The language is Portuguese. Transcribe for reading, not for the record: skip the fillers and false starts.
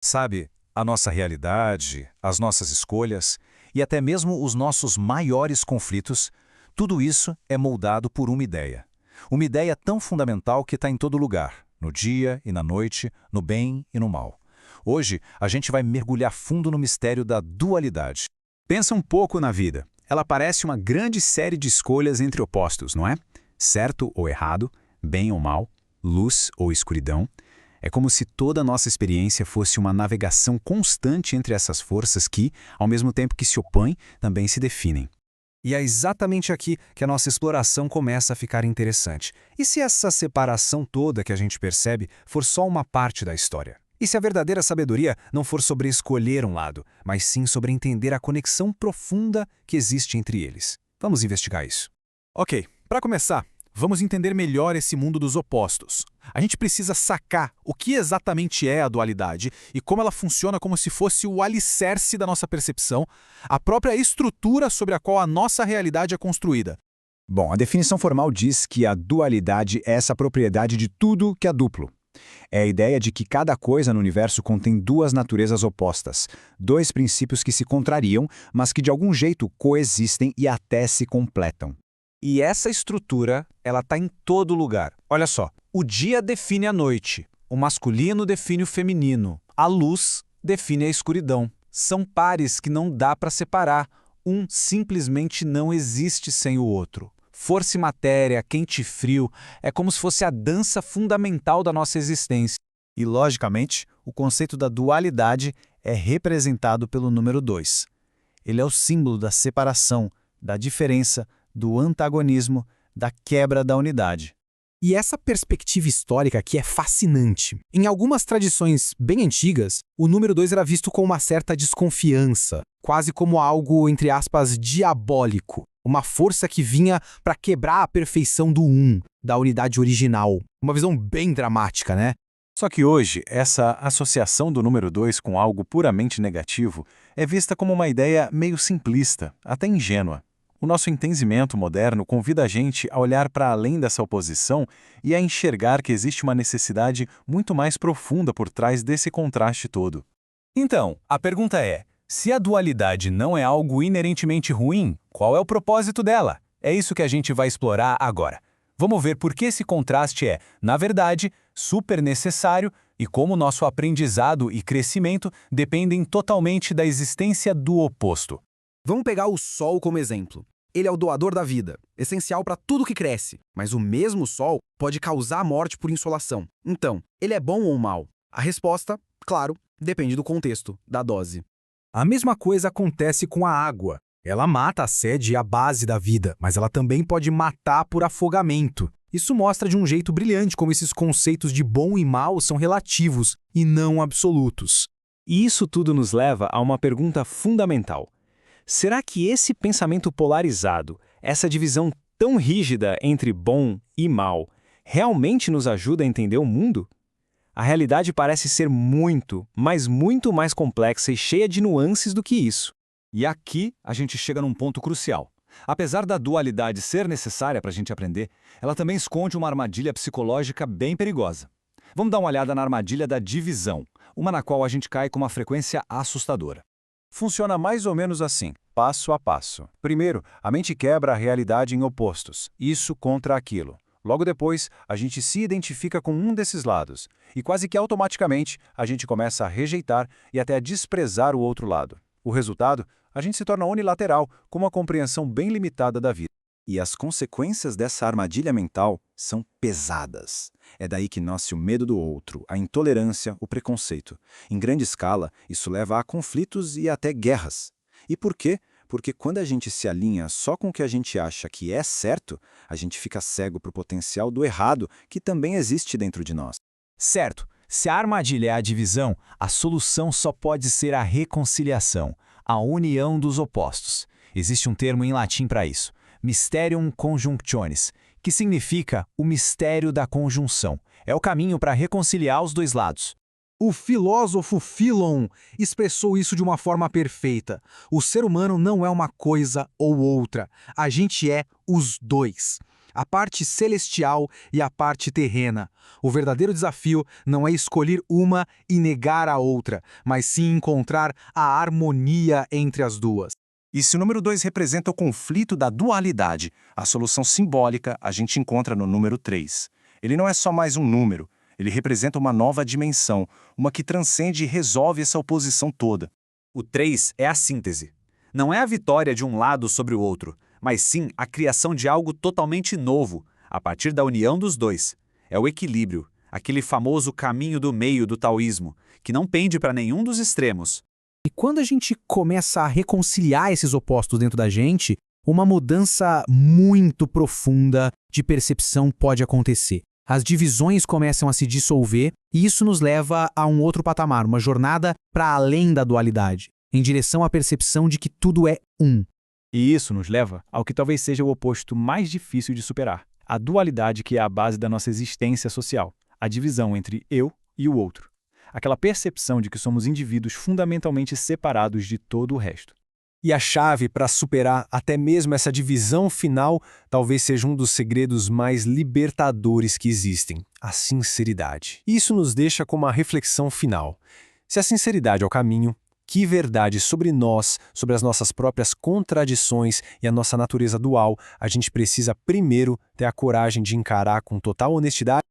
Sabe, a nossa realidade, as nossas escolhas e até mesmo os nossos maiores conflitos, tudo isso é moldado por uma ideia. Uma ideia tão fundamental que está em todo lugar, no dia e na noite, no bem e no mal. Hoje, a gente vai mergulhar fundo no mistério da dualidade. Pensa um pouco na vida. Ela parece uma grande série de escolhas entre opostos, não é? Certo ou errado, bem ou mal, luz ou escuridão. É como se toda a nossa experiência fosse uma navegação constante entre essas forças que, ao mesmo tempo que se opõem, também se definem. E é exatamente aqui que a nossa exploração começa a ficar interessante. E se essa separação toda que a gente percebe for só uma parte da história? E se a verdadeira sabedoria não for sobre escolher um lado, mas sim sobre entender a conexão profunda que existe entre eles? Vamos investigar isso. Ok, para começar, vamos entender melhor esse mundo dos opostos. A gente precisa sacar o que exatamente é a dualidade e como ela funciona como se fosse o alicerce da nossa percepção, a própria estrutura sobre a qual a nossa realidade é construída. Bom, a definição formal diz que a dualidade é essa propriedade de tudo que é duplo. É a ideia de que cada coisa no universo contém duas naturezas opostas, dois princípios que se contrariam, mas que de algum jeito coexistem e até se completam. E essa estrutura, ela está em todo lugar. Olha só, o dia define a noite, o masculino define o feminino, a luz define a escuridão. São pares que não dá para separar, um simplesmente não existe sem o outro. Força e matéria, quente e frio, é como se fosse a dança fundamental da nossa existência. E, logicamente, o conceito da dualidade é representado pelo número 2. Ele é o símbolo da separação, da diferença, do antagonismo, da quebra da unidade. E essa perspectiva histórica aqui é fascinante. Em algumas tradições bem antigas, o número 2 era visto com uma certa desconfiança, quase como algo, entre aspas, diabólico. Uma força que vinha para quebrar a perfeição do da unidade original. Uma visão bem dramática, né? Só que hoje, essa associação do número 2 com algo puramente negativo é vista como uma ideia meio simplista, até ingênua. O nosso entendimento moderno convida a gente a olhar para além dessa oposição e a enxergar que existe uma necessidade muito mais profunda por trás desse contraste todo. Então, a pergunta é, se a dualidade não é algo inerentemente ruim, qual é o propósito dela? É isso que a gente vai explorar agora. Vamos ver por que esse contraste é, na verdade, super necessário e como nosso aprendizado e crescimento dependem totalmente da existência do oposto. Vamos pegar o Sol como exemplo. Ele é o doador da vida, essencial para tudo que cresce. Mas o mesmo Sol pode causar a morte por insolação. Então, ele é bom ou mal? A resposta, claro, depende do contexto, da dose. A mesma coisa acontece com a água. Ela mata a sede e a base da vida, mas ela também pode matar por afogamento. Isso mostra de um jeito brilhante como esses conceitos de bom e mal são relativos e não absolutos. E isso tudo nos leva a uma pergunta fundamental. Será que esse pensamento polarizado, essa divisão tão rígida entre bom e mal, realmente nos ajuda a entender o mundo? A realidade parece ser muito, mas muito mais complexa e cheia de nuances do que isso. E aqui a gente chega num ponto crucial. Apesar da dualidade ser necessária para a gente aprender, ela também esconde uma armadilha psicológica bem perigosa. Vamos dar uma olhada na armadilha da divisão, uma na qual a gente cai com uma frequência assustadora. Funciona mais ou menos assim, passo a passo. Primeiro, a mente quebra a realidade em opostos, isso contra aquilo. Logo depois, a gente se identifica com um desses lados, e quase que automaticamente a gente começa a rejeitar e até a desprezar o outro lado. O resultado, a gente se torna unilateral, com uma compreensão bem limitada da vida. E as consequências dessa armadilha mental são pesadas. É daí que nasce o medo do outro, a intolerância, o preconceito. Em grande escala, isso leva a conflitos e até guerras. E por quê? Porque quando a gente se alinha só com o que a gente acha que é certo, a gente fica cego para o potencial do errado que também existe dentro de nós. Certo, se a armadilha é a divisão, a solução só pode ser a reconciliação, a união dos opostos. Existe um termo em latim para isso, Mysterium Conjunctionis, que significa o mistério da conjunção. É o caminho para reconciliar os dois lados. O filósofo Philon expressou isso de uma forma perfeita. O ser humano não é uma coisa ou outra. A gente é os dois. a parte celestial e a parte terrena. O verdadeiro desafio não é escolher uma e negar a outra, mas sim encontrar a harmonia entre as duas. E se o número 2 representa o conflito da dualidade, a solução simbólica a gente encontra no número 3. Ele não é só mais um número, ele representa uma nova dimensão, uma que transcende e resolve essa oposição toda. O 3 é a síntese. Não é a vitória de um lado sobre o outro, mas sim a criação de algo totalmente novo, a partir da união dos dois. É o equilíbrio, aquele famoso caminho do meio do taoísmo, que não pende para nenhum dos extremos. E quando a gente começa a reconciliar esses opostos dentro da gente, uma mudança muito profunda de percepção pode acontecer. As divisões começam a se dissolver e isso nos leva a um outro patamar, uma jornada para além da dualidade, em direção à percepção de que tudo é um. E isso nos leva ao que talvez seja o oposto mais difícil de superar, a dualidade que é a base da nossa existência social, a divisão entre eu e o outro. Aquela percepção de que somos indivíduos fundamentalmente separados de todo o resto. E a chave para superar até mesmo essa divisão final talvez seja um dos segredos mais libertadores que existem, a sinceridade. Isso nos deixa com uma reflexão final. Se a sinceridade é o caminho, que verdade sobre nós, sobre as nossas próprias contradições e a nossa natureza dual, a gente precisa primeiro ter a coragem de encarar com total honestidade?